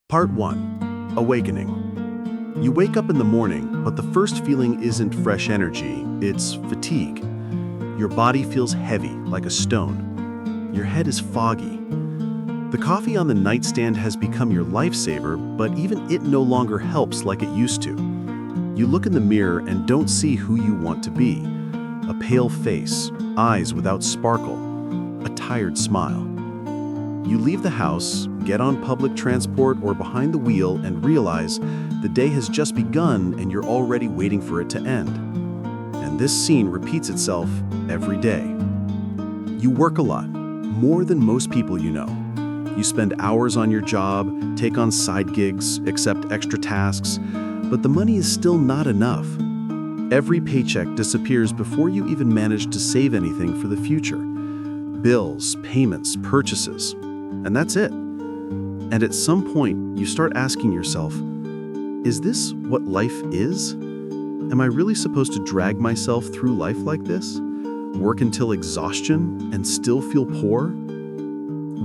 Part 1. Awakening. You wake up in the morning, but the first feeling isn't fresh energy, it's fatigue. Your body feels heavy, like a stone. Your head is foggy. The coffee on the nightstand has become your lifesaver, but even it no longer helps like it used to. You look in the mirror and don't see who you want to be. A pale face, eyes without sparkle, a tired smile. You leave the house, get on public transport or behind the wheel and realize the day has just begun and you're already waiting for it to end. And this scene repeats itself every day. You work a lot, more than most people you know. You spend hours on your job, take on side gigs, accept extra tasks, but the money is still not enough. Every paycheck disappears before you even manage to save anything for the future. Bills, payments, purchases. And that's it. And at some point, you start asking yourself, is this what life is? Am I really supposed to drag myself through life like this? Work until exhaustion and still feel poor?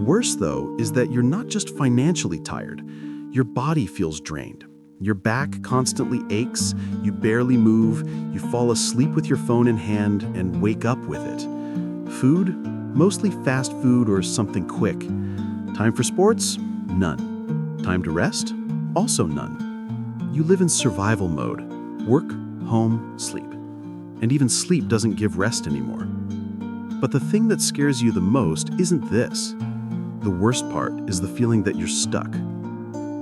Worse, though, is that you're not just financially tired. Your body feels drained. Your back constantly aches, you barely move, you fall asleep with your phone in hand and wake up with it. Food? Mostly fast food or something quick. Time for sports? None. Time to rest? Also none. You live in survival mode. Work, home, sleep. And even sleep doesn't give rest anymore. But the thing that scares you the most isn't this. The worst part is the feeling that you're stuck.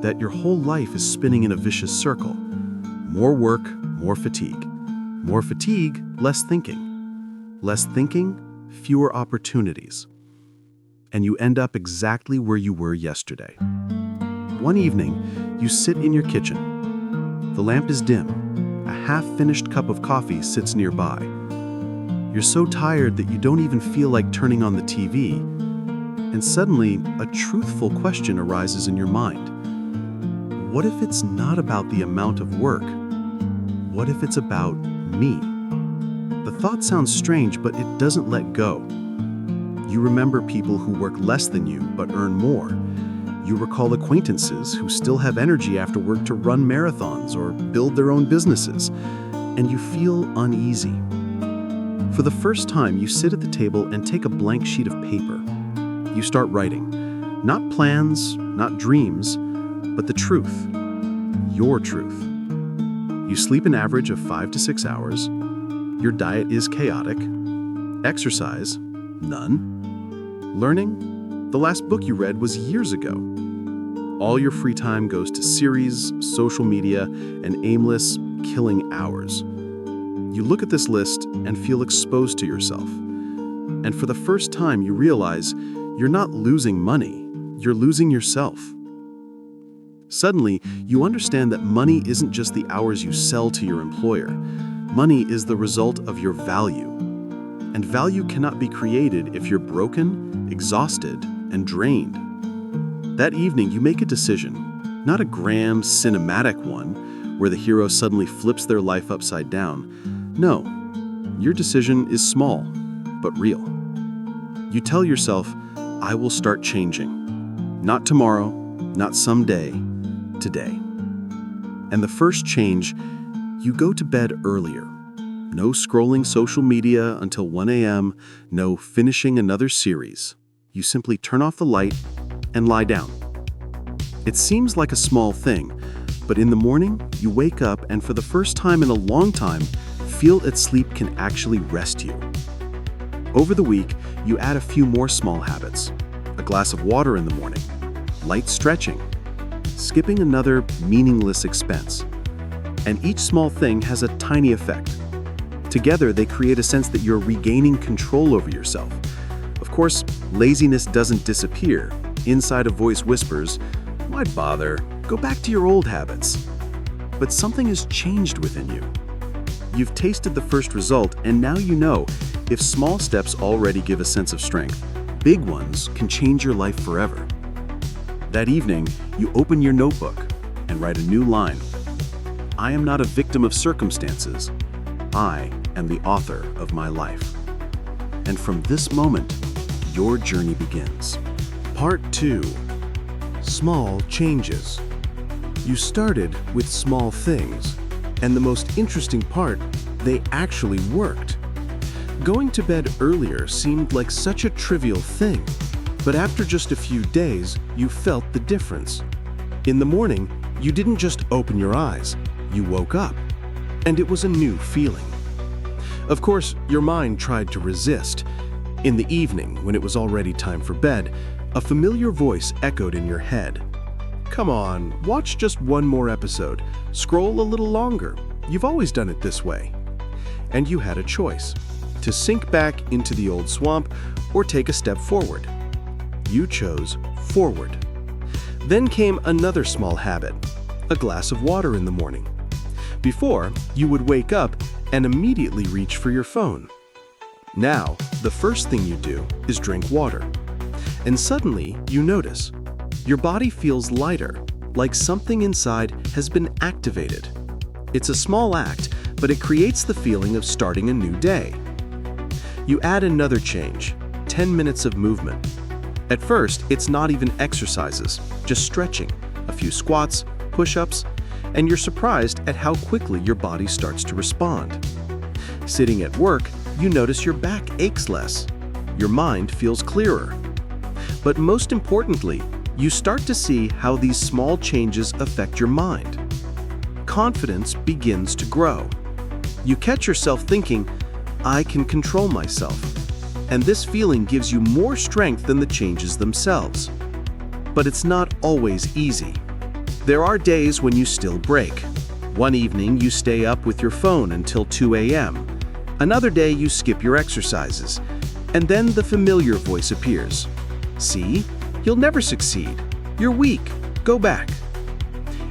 That your whole life is spinning in a vicious circle. More work, more fatigue. More fatigue, less thinking. Less thinking, fewer opportunities. And you end up exactly where you were yesterday. One evening, you sit in your kitchen. The lamp is dim. A half-finished cup of coffee sits nearby. You're so tired that you don't even feel like turning on the TV. And suddenly, a truthful question arises in your mind. What if it's not about the amount of work? What if it's about me? The thought sounds strange, but it doesn't let go. You remember people who work less than you but earn more. You recall acquaintances who still have energy after work to run marathons or build their own businesses, and you feel uneasy. For the first time, you sit at the table and take a blank sheet of paper. You start writing. Not plans, not dreams, but the truth. Your truth. You sleep an average of 5 to 6 hours. Your diet is chaotic. Exercise, none. Learning? The last book you read was years ago. All your free time goes to series, social media, and aimless, killing hours. You look at this list and feel exposed to yourself. And for the first time, you realize you're not losing money, you're losing yourself. Suddenly, you understand that money isn't just the hours you sell to your employer. Money is the result of your value. And value cannot be created if you're broken, exhausted, and drained. That evening, you make a decision, not a grand, cinematic one, where the hero suddenly flips their life upside down. No, your decision is small, but real. You tell yourself, I will start changing. Not tomorrow, not someday, today. And the first change, you go to bed earlier. No scrolling social media until 1 a.m., no finishing another series. You simply turn off the light and lie down. It seems like a small thing, but in the morning, you wake up and for the first time in a long time, feel that sleep can actually rest you. Over the week, you add a few more small habits. A glass of water in the morning, light stretching, skipping another meaningless expense. And each small thing has a tiny effect. Together, they create a sense that you're regaining control over yourself. Of course, laziness doesn't disappear. Inside a voice whispers, why bother? Go back to your old habits. But something has changed within you. You've tasted the first result, and now you know, if small steps already give a sense of strength, big ones can change your life forever. That evening, you open your notebook and write a new line. I am not a victim of circumstances. I am the author of my life. And from this moment, your journey begins. Part 2. Small changes. You started with small things, and the most interesting part, they actually worked. Going to bed earlier seemed like such a trivial thing, but after just a few days, you felt the difference. In the morning, you didn't just open your eyes, you woke up, and it was a new feeling. Of course, your mind tried to resist. In the evening, when it was already time for bed, a familiar voice echoed in your head. "Come on, watch just one more episode. Scroll a little longer. You've always done it this way." And you had a choice, to sink back into the old swamp or take a step forward. You chose forward. Then came another small habit, a glass of water in the morning. Before, you would wake up and immediately reach for your phone. Now, the first thing you do is drink water. And suddenly, you notice, your body feels lighter, like something inside has been activated. It's a small act, but it creates the feeling of starting a new day. You add another change, 10 minutes of movement. At first, it's not even exercises, just stretching, a few squats, push-ups, and you're surprised at how quickly your body starts to respond. Sitting at work, you notice your back aches less. Your mind feels clearer. But most importantly, you start to see how these small changes affect your mind. Confidence begins to grow. You catch yourself thinking, "I can control myself." And this feeling gives you more strength than the changes themselves. But it's not always easy. There are days when you still break. One evening, you stay up with your phone until 2 a.m. Another day, you skip your exercises. And then the familiar voice appears. "See? You'll never succeed. You're weak. Go back."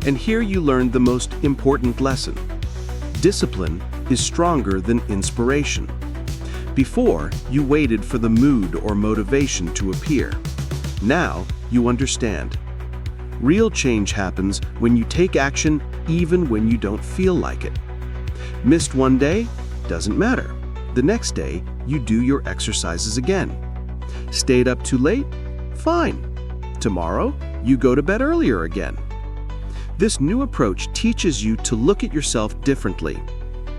And here you learn the most important lesson. Discipline is stronger than inspiration. Before, you waited for the mood or motivation to appear. Now, you understand. Real change happens when you take action even when you don't feel like it. Missed one day? Doesn't matter. The next day, you do your exercises again. Stayed up too late? Fine. Tomorrow, you go to bed earlier again. This new approach teaches you to look at yourself differently.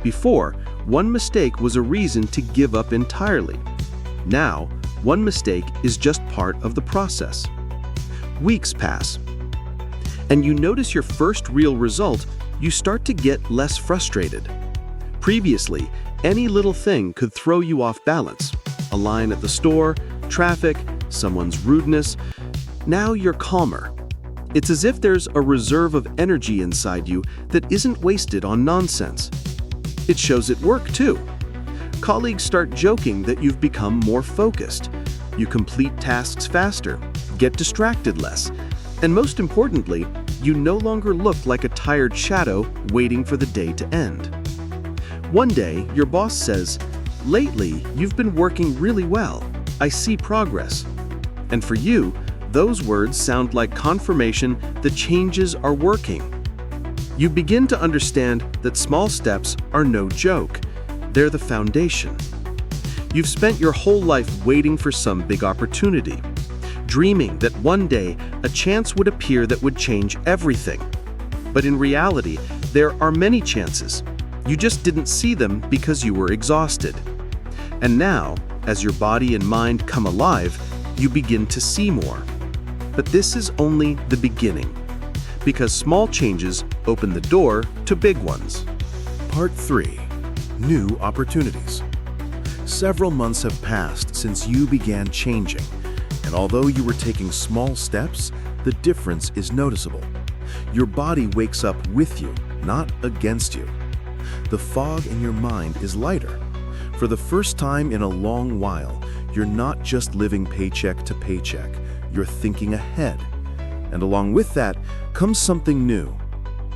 Before, one mistake was a reason to give up entirely. Now, one mistake is just part of the process. Weeks pass, and you notice your first real result. You start to get less frustrated. Previously, any little thing could throw you off balance. A line at the store, traffic, someone's rudeness. Now you're calmer. It's as if there's a reserve of energy inside you that isn't wasted on nonsense. It shows at work, too. Colleagues start joking that you've become more focused. You complete tasks faster, get distracted less, and most importantly, you no longer look like a tired shadow waiting for the day to end. One day, your boss says, "Lately, you've been working really well. I see progress." And for you, those words sound like confirmation the changes are working. You begin to understand that small steps are no joke. They're the foundation. You've spent your whole life waiting for some big opportunity, dreaming that one day a chance would appear that would change everything. But in reality, there are many chances. You just didn't see them because you were exhausted. And now, as your body and mind come alive, you begin to see more. But this is only the beginning, because small changes open the door to big ones. Part 3. New opportunities. Several months have passed since you began changing, and although you were taking small steps, the difference is noticeable. Your body wakes up with you, not against you. The fog in your mind is lighter. For the first time in a long while, you're not just living paycheck to paycheck, you're thinking ahead. And along with that comes something new,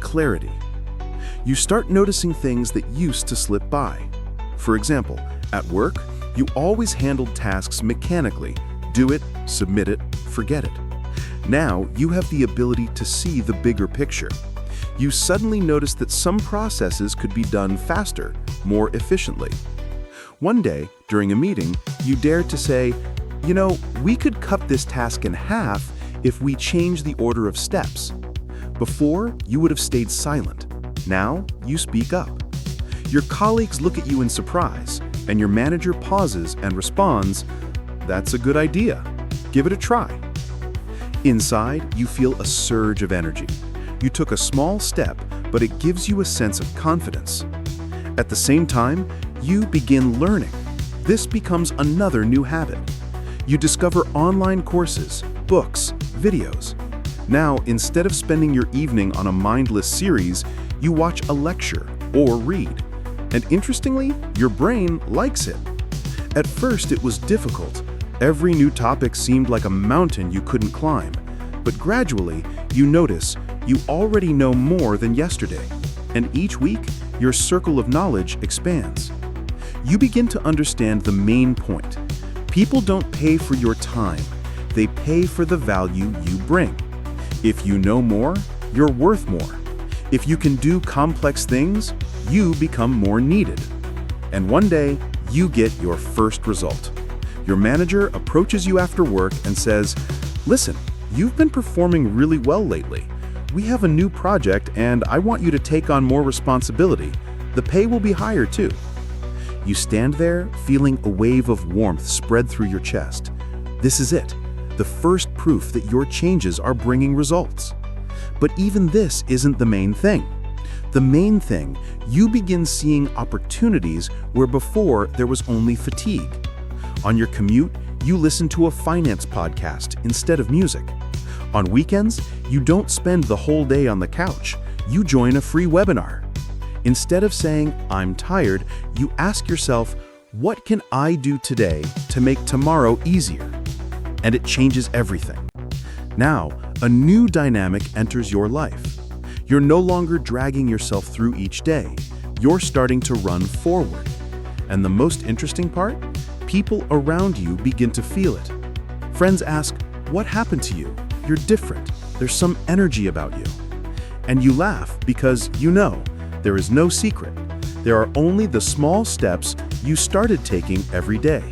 clarity. You start noticing things that used to slip by. For example, at work, you always handled tasks mechanically. Do it, submit it, forget it. Now, you have the ability to see the bigger picture. You suddenly notice that some processes could be done faster, more efficiently. One day, during a meeting, you dared to say, "We could cut this task in half if we change the order of steps." Before, you would have stayed silent. Now, you speak up. Your colleagues look at you in surprise, and your manager pauses and responds, "That's a good idea. Give it a try." Inside, you feel a surge of energy. You took a small step, but it gives you a sense of confidence. At the same time, you begin learning. This becomes another new habit. You discover online courses, books, videos. Now, instead of spending your evening on a mindless series, you watch a lecture or read. And interestingly, your brain likes it. At first, it was difficult. Every new topic seemed like a mountain you couldn't climb. But gradually, you notice you already know more than yesterday. And each week, your circle of knowledge expands. You begin to understand the main point. People don't pay for your time. They pay for the value you bring. If you know more, you're worth more. If you can do complex things, you become more needed. And one day, you get your first result. Your manager approaches you after work and says, "Listen, you've been performing really well lately. We have a new project and I want you to take on more responsibility. The pay will be higher too." You stand there feeling a wave of warmth spread through your chest. This is it, the first proof that your changes are bringing results. But even this isn't the main thing. The main thing, you begin seeing opportunities where before there was only fatigue. On your commute, you listen to a finance podcast instead of music. On weekends, you don't spend the whole day on the couch. You join a free webinar. Instead of saying, "I'm tired," you ask yourself, "What can I do today to make tomorrow easier?" And it changes everything. Now, a new dynamic enters your life. You're no longer dragging yourself through each day. You're starting to run forward. And the most interesting part? People around you begin to feel it. Friends ask, "What happened to you? You're different. There's some energy about you." And you laugh because you know there is no secret. There are only the small steps you started taking every day.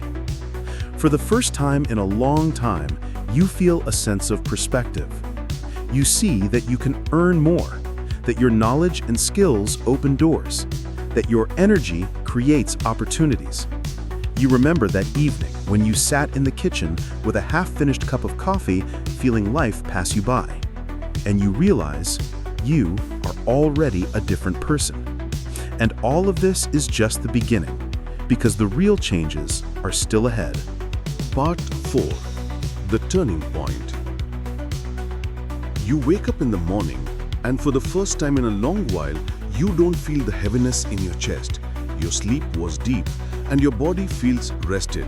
For the first time in a long time, you feel a sense of perspective. You see that you can earn more, that your knowledge and skills open doors, that your energy creates opportunities. You remember that evening when you sat in the kitchen with a half-finished cup of coffee, feeling life pass you by. And you realize you are already a different person. And all of this is just the beginning, because the real changes are still ahead. Part 4. The Turning Point. You wake up in the morning, and for the first time in a long while, you don't feel the heaviness in your chest. Your sleep was deep, and your body feels rested.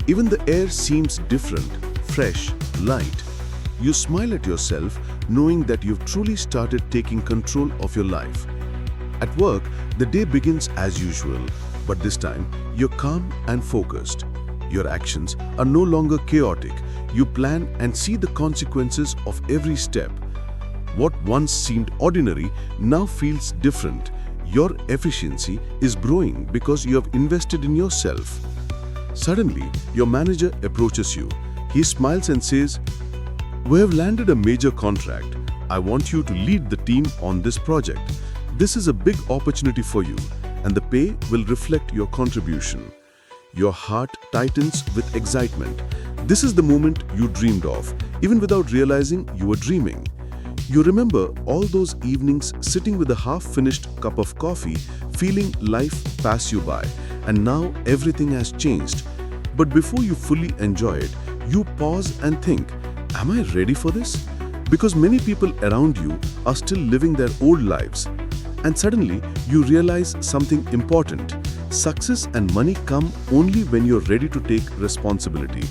Even the air seems different, fresh, light. You smile at yourself, knowing that you've truly started taking control of your life. At work, the day begins as usual, but this time, you're calm and focused. Your actions are no longer chaotic. You plan and see the consequences of every step. What once seemed ordinary now feels different. Your efficiency is growing because you have invested in yourself. Suddenly, your manager approaches you. He smiles and says, "We have landed a major contract. I want you to lead the team on this project. This is a big opportunity for you, and the pay will reflect your contribution." Your heart tightens with excitement. This is the moment you dreamed of, even without realizing you were dreaming. You remember all those evenings sitting with a half-finished cup of coffee, feeling life pass you by, and now everything has changed. But before you fully enjoy it, you pause and think, "Am I ready for this?" Because many people around you are still living their old lives. And suddenly, you realize something important. Success and money come only when you're ready to take responsibility.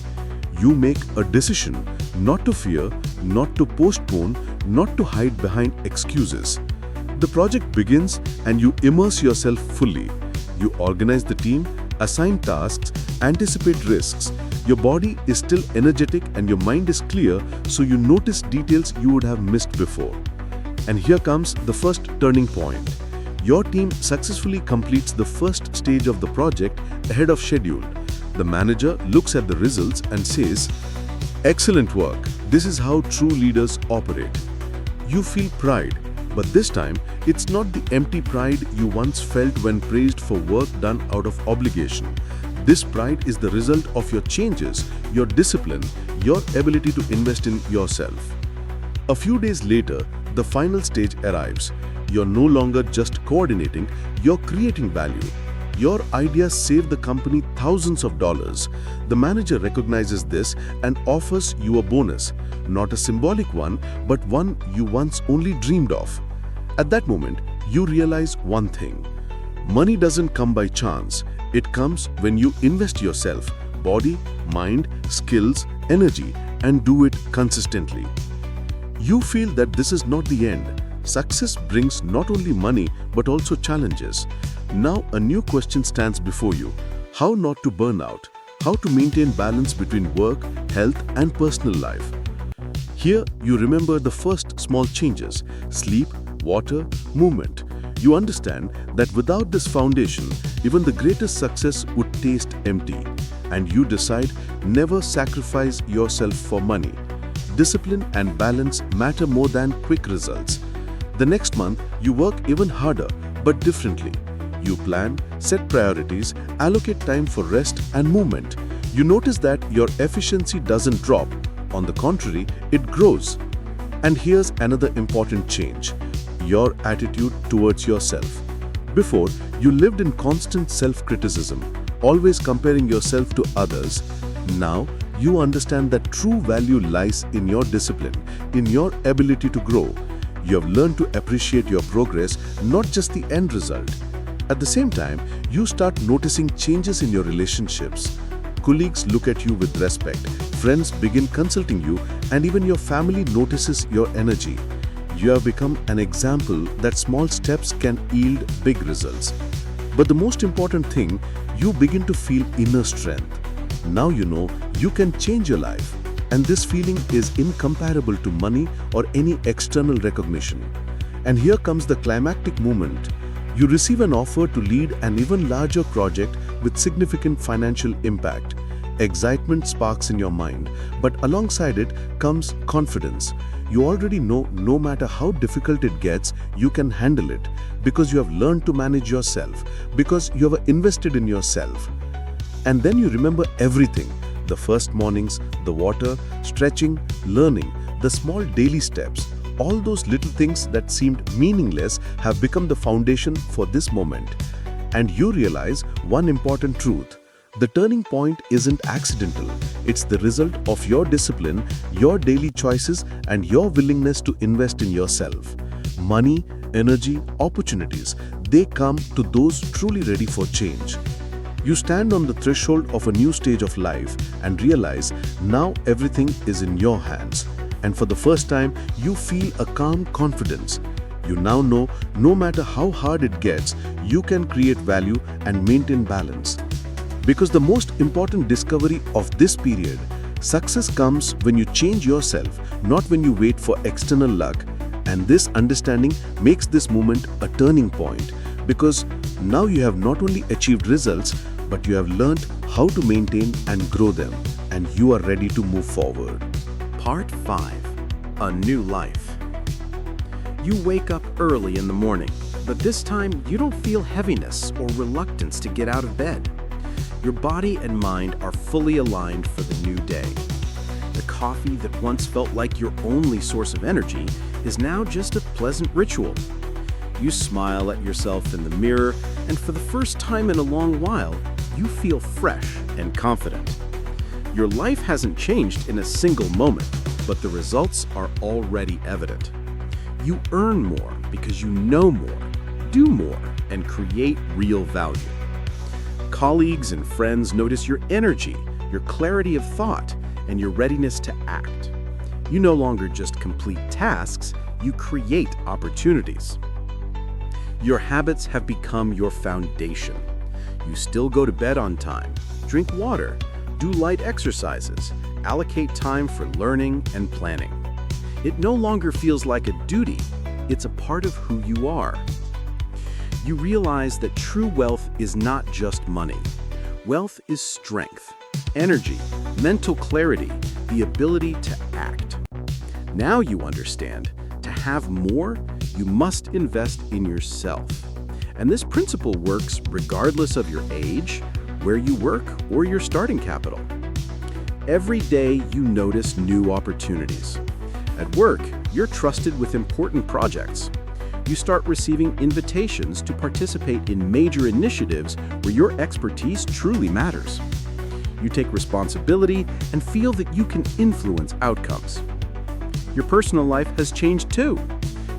You make a decision not to fear, not to postpone, not to hide behind excuses. The project begins and you immerse yourself fully. You organize the team, assign tasks, anticipate risks. Your body is still energetic and your mind is clear, so you notice details you would have missed before. And here comes the first turning point. Your team successfully completes the first stage of the project ahead of schedule. The manager looks at the results and says, "Excellent work. This is how true leaders operate." You feel pride, but this time it's not the empty pride you once felt when praised for work done out of obligation. This pride is the result of your changes, your discipline, your ability to invest in yourself. A few days later, the final stage arrives. You're no longer just coordinating, you're creating value. Your ideas save the company thousands of dollars. The manager recognizes this and offers you a bonus, not a symbolic one, but one you once only dreamed of. At that moment, you realize one thing. Money doesn't come by chance. It comes when you invest yourself, body, mind, skills, energy, and do it consistently. You feel that this is not the end. Success brings not only money but also challenges. Now a new question stands before you. How not to burn out? How to maintain balance between work, health, and personal life? Here you remember the first small changes: sleep, water, movement. You understand that without this foundation, even the greatest success would taste empty. And you decide never sacrifice yourself for money. Discipline and balance matter more than quick results. The next month, you work even harder, but differently. You plan, set priorities, allocate time for rest and movement. You notice that your efficiency doesn't drop. On the contrary, it grows. And here's another important change: your attitude towards yourself. Before, you lived in constant self-criticism, always comparing yourself to others. Now, you understand that true value lies in your discipline, in your ability to grow. You have learned to appreciate your progress, not just the end result. At the same time, you start noticing changes in your relationships. Colleagues look at you with respect, friends begin consulting you, and even your family notices your energy. You have become an example that small steps can yield big results. But the most important thing, you begin to feel inner strength. Now you know you can change your life, and this feeling is incomparable to money or any external recognition. And here comes the climactic moment. You receive an offer to lead an even larger project with significant financial impact. Excitement sparks in your mind, but alongside it comes confidence. You already know no matter how difficult it gets, you can handle it because you have learned to manage yourself, because you have invested in yourself. And then you remember everything: the first mornings, the water, stretching, learning, the small daily steps. All those little things that seemed meaningless have become the foundation for this moment. And you realize one important truth: the turning point isn't accidental. It's the result of your discipline, your daily choices, and your willingness to invest in yourself. Money, energy, opportunities, they come to those truly ready for change. You stand on the threshold of a new stage of life and realize now everything is in your hands. And for the first time, you feel a calm confidence. You now know no matter how hard it gets, you can create value and maintain balance. Because the most important discovery of this period, success comes when you change yourself, not when you wait for external luck. And this understanding makes this moment a turning point, because now you have not only achieved results, but you have learned how to maintain and grow them, and you are ready to move forward. Part 5. A New Life. You wake up early in the morning, but this time you don't feel heaviness or reluctance to get out of bed. Your body and mind are fully aligned for the new day. The coffee that once felt like your only source of energy is now just a pleasant ritual. You smile at yourself in the mirror, and for the first time in a long while, you feel fresh and confident. Your life hasn't changed in a single moment, but the results are already evident. You earn more because you know more, do more, and create real value. Colleagues and friends notice your energy, your clarity of thought, and your readiness to act. You no longer just complete tasks, you create opportunities. Your habits have become your foundation. You still go to bed on time, drink water, do light exercises, allocate time for learning and planning. It no longer feels like a duty, it's a part of who you are. You realize that true wealth is not just money. Wealth is strength, energy, mental clarity, the ability to act. Now you understand, to have more, you must invest in yourself. And this principle works regardless of your age, where you work, or your starting capital. Every day you notice new opportunities. At work, you're trusted with important projects. You start receiving invitations to participate in major initiatives where your expertise truly matters. You take responsibility and feel that you can influence outcomes. Your personal life has changed too.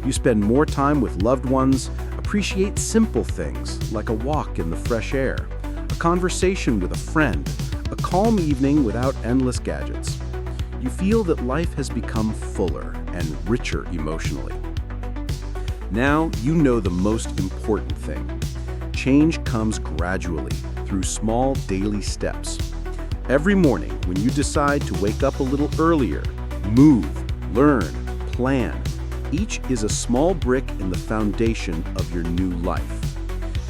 You spend more time with loved ones, appreciate simple things like a walk in the fresh air, a conversation with a friend, a calm evening without endless gadgets. You feel that life has become fuller and richer emotionally. Now you know the most important thing. Change comes gradually through small daily steps. Every morning when you decide to wake up a little earlier, move, learn, plan, each is a small brick in the foundation of your new life.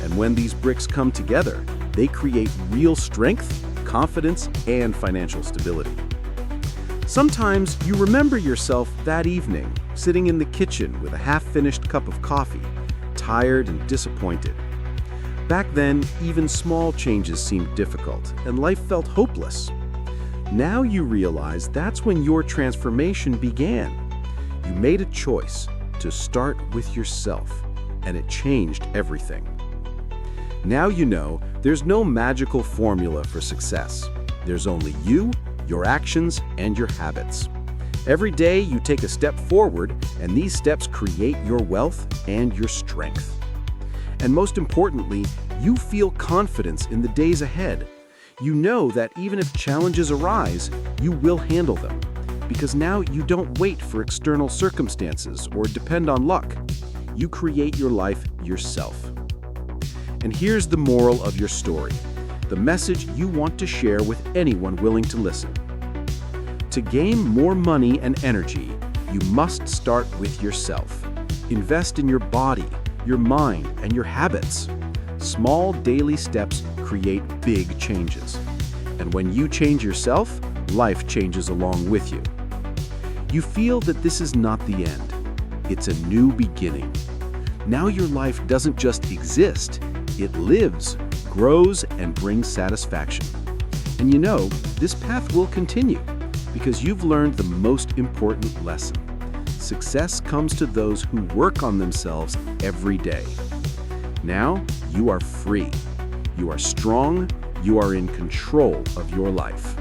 And when these bricks come together, they create real strength, confidence, and financial stability. Sometimes you remember yourself that evening, sitting in the kitchen with a half-finished cup of coffee, tired and disappointed. Back then, even small changes seemed difficult, and life felt hopeless. Now you realize that's when your transformation began. You made a choice to start with yourself, and it changed everything. Now you know there's no magical formula for success. There's only you, your actions, and your habits. Every day you take a step forward, and these steps create your wealth and your strength. And most importantly, you feel confidence in the days ahead. You know that even if challenges arise, you will handle them. Because now you don't wait for external circumstances or depend on luck. You create your life yourself. And here's the moral of your story, the message you want to share with anyone willing to listen. To gain more money and energy, you must start with yourself. Invest in your body, your mind, and your habits. Small daily steps create big changes. And when you change yourself, life changes along with you. You feel that this is not the end. It's a new beginning. Now your life doesn't just exist, it lives, grows, and brings satisfaction. And you know, this path will continue because you've learned the most important lesson. Success comes to those who work on themselves every day. Now you are free. You are strong. You are in control of your life.